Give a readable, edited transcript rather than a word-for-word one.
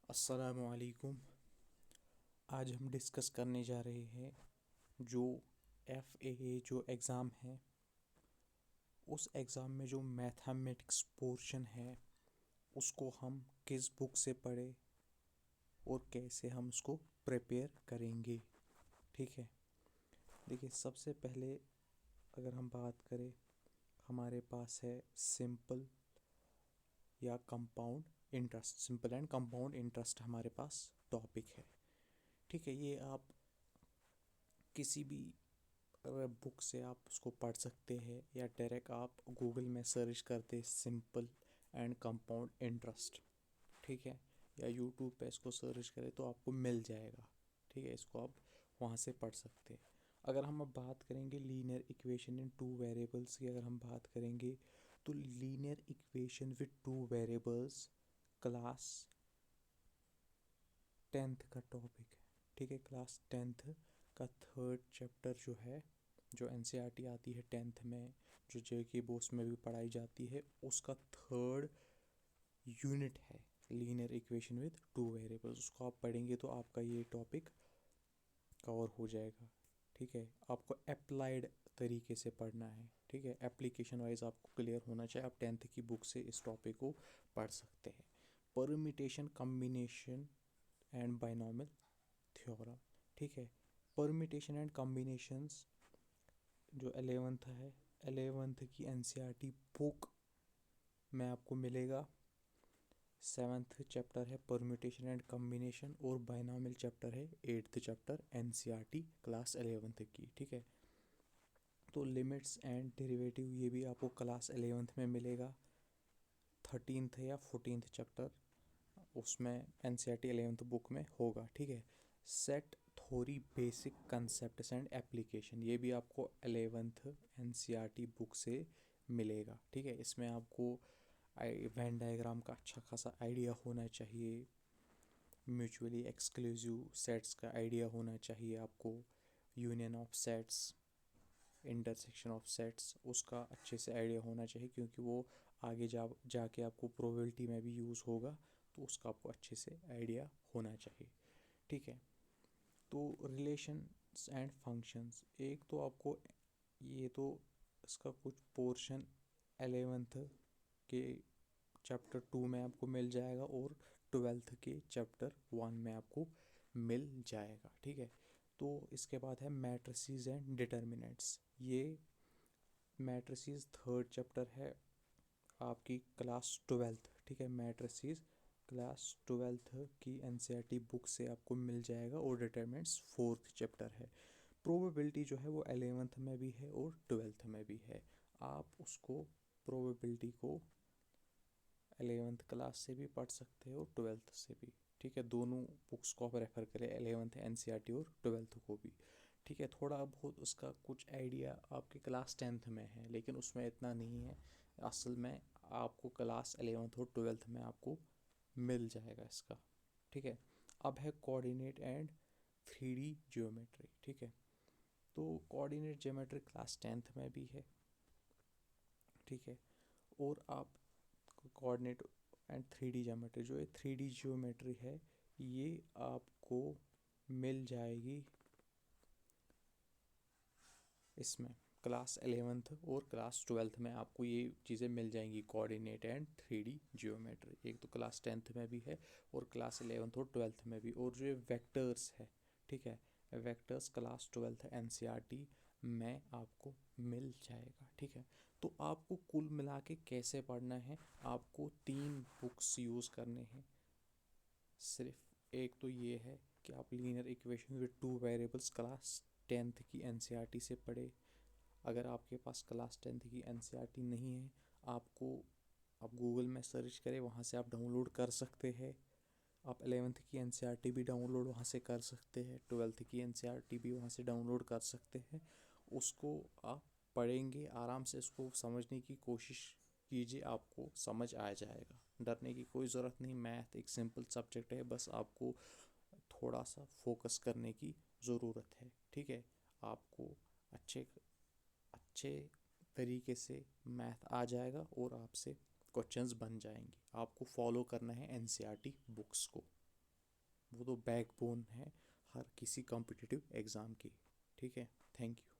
अस्सलामुअलैकुम। आज हम डिस्कस करने जा रहे हैं जो FAA जो एग्ज़ाम है, उस एग्ज़ाम में जो मैथमेटिक्स पोर्शन है उसको हम किस बुक से पढ़े और कैसे हम उसको प्रिपेयर करेंगे। ठीक है, देखिए सबसे पहले अगर हम बात करें, हमारे पास है सिंपल या compound interest. Simple and compound interest हमारे पास टॉपिक है। ठीक है, ये आप किसी भी बुक से आप उसको पढ़ सकते हैं या डायरेक्ट आप गूगल में सर्च करते सिंपल एंड कंपाउंड इंटरेस्ट। ठीक है, या यूट्यूब पे इसको सर्च करें तो आपको मिल जाएगा। ठीक है, इसको आप वहाँ से पढ़ सकते हैं। अगर हम अब बात करेंगे linear equation in two variables की, अगर हम बात करेंगे तो linear equation with two variables class 10th का टॉपिक है। ठीक है, क्लास 10th का थर्ड चैप्टर जो है, जो NCERT आती है 10th में, जो JK बोर्ड्स में भी पढ़ाई जाती है, उसका थर्ड यूनिट है linear equation with two variables. उसको आप पढ़ेंगे तो आपका ये टॉपिक कवर हो जाएगा। ठीक है, आपको अप्लाइड तरीके से पढ़ना है। ठीक है, एप्लीकेशन वाइज आपको क्लियर होना चाहिए। आप 10th की बुक से इस टॉपिक को पढ़ सकते हैं। Permutation, combination and binomial theorem. ठीक है, परम्यूटेशन एंड कॉम्बिनेशंस जो 11th है, 11th की NCERT बुक में आपको मिलेगा। 7th चैप्टर है परम्यूटेशन एंड कॉम्बिनेशन और बाइनोमियल चैप्टर है 8th chapter NCERT class 11th की। ठीक है, तो लिमिट्स एंड डेरिवेटिव ये भी आपको क्लास 11th में मिलेगा। 13th या 14th चैप्टर उसमें NCERT 11th बुक में होगा। ठीक है, set theory, basic concepts and application ये भी आपको 11th NCERT बुक से मिलेगा। ठीक है, इसमें आपको वेन डायग्राम का अच्छा खासा आइडिया होना चाहिए, म्यूचुअली एक्सक्लूसिव सेट्स का आइडिया होना चाहिए आपको, union of sets, intersection of sets उसका अच्छे से आइडिया होना चाहिए, क्योंकि वो आगे जाके आपको प्रोबेबिलिटी में भी यूज़ होगा, तो उसका आपको अच्छे से आइडिया होना चाहिए। ठीक है, तो रिलेशंस एंड फंक्शंस, एक तो आपको ये तो इसका कुछ पोर्शन 11th के चैप्टर 2 में आपको मिल जाएगा और 12th के चैप्टर 1 में आपको मिल जाएगा। ठीक है, तो इसके बाद है मैट्रिसेस एंड डिटर्मिनेंट्स। ये मैट्रिसेस थर्ड चैप्टर है आपकी क्लास 12th। ठीक है, मैट्रिसेस क्लास 12th की NCERT बुक से आपको मिल जाएगा और डिटर्मिनेंट्स फोर्थ चैप्टर है। प्रोबेबिलिटी जो है वो 11th में भी है और 12th में भी है। आप उसको प्रोबेबिलिटी को 11th क्लास से भी पढ़ सकते हो और 12th से भी। ठीक है, दोनों बुक्स को आप रेफ़र करें, 11th NCERT और 12th को भी। ठीक है, थोड़ा बहुत उसका कुछ आइडिया आपके क्लास 10th में है, लेकिन उसमें इतना नहीं है। असल में आपको क्लास 11th और 12th में आपको मिल जाएगा इसका। ठीक है, अब है कोऑर्डिनेट एंड 3D ज्योमेट्री। ठीक है, तो कोऑर्डिनेट ज्योमेट्री क्लास 10th में भी है। ठीक है, और आप कोऑर्डिनेट एंड 3D ज्योमेट्री, जो ये 3D ज्योमेट्री है ये आपको मिल जाएगी इसमें क्लास 11th और क्लास 12th में आपको ये चीज़ें मिल जाएंगी, कोऑर्डिनेट एंड 3D ज्योमेट्री। एक तो क्लास 10th में भी है और क्लास 11th और 12th में भी। और जो ये वेक्टर्स है, ठीक है, वेक्टर्स क्लास 12th NCERT में आपको मिल जाएगा। ठीक है, तो आपको कुल मिला के कैसे पढ़ना है, आपको 3 बुक्स यूज़ करने हैं सिर्फ। एक तो ये है कि आप linear equation with two variables class 10th की NCERT से पढ़े। अगर आपके पास क्लास 10th की NCERT नहीं है, आपको आप गूगल में सर्च करें, वहाँ से आप डाउनलोड कर सकते हैं। आप 11th की NCERT भी डाउनलोड वहाँ से कर सकते हैं, 12th की NCERT भी वहाँ से डाउनलोड कर सकते हैं। उसको आप पढ़ेंगे आराम से, उसको समझने की कोशिश कीजिए, आपको समझ आ जाएगा। डरने की कोई ज़रूरत नहीं, मैथ एक सिंपल सब्जेक्ट है, बस आपको थोड़ा सा फोकस करने की ज़रूरत है। ठीक है, आपको अच्छे अच्छे तरीके से मैथ आ जाएगा और आपसे क्वेश्चंस बन जाएंगे। आपको फॉलो करना है NCERT बुक्स को। वो तो बैकबोन है हर किसी कॉम्पिटिटिव एग्ज़ाम की। ठीक है, थैंक यू।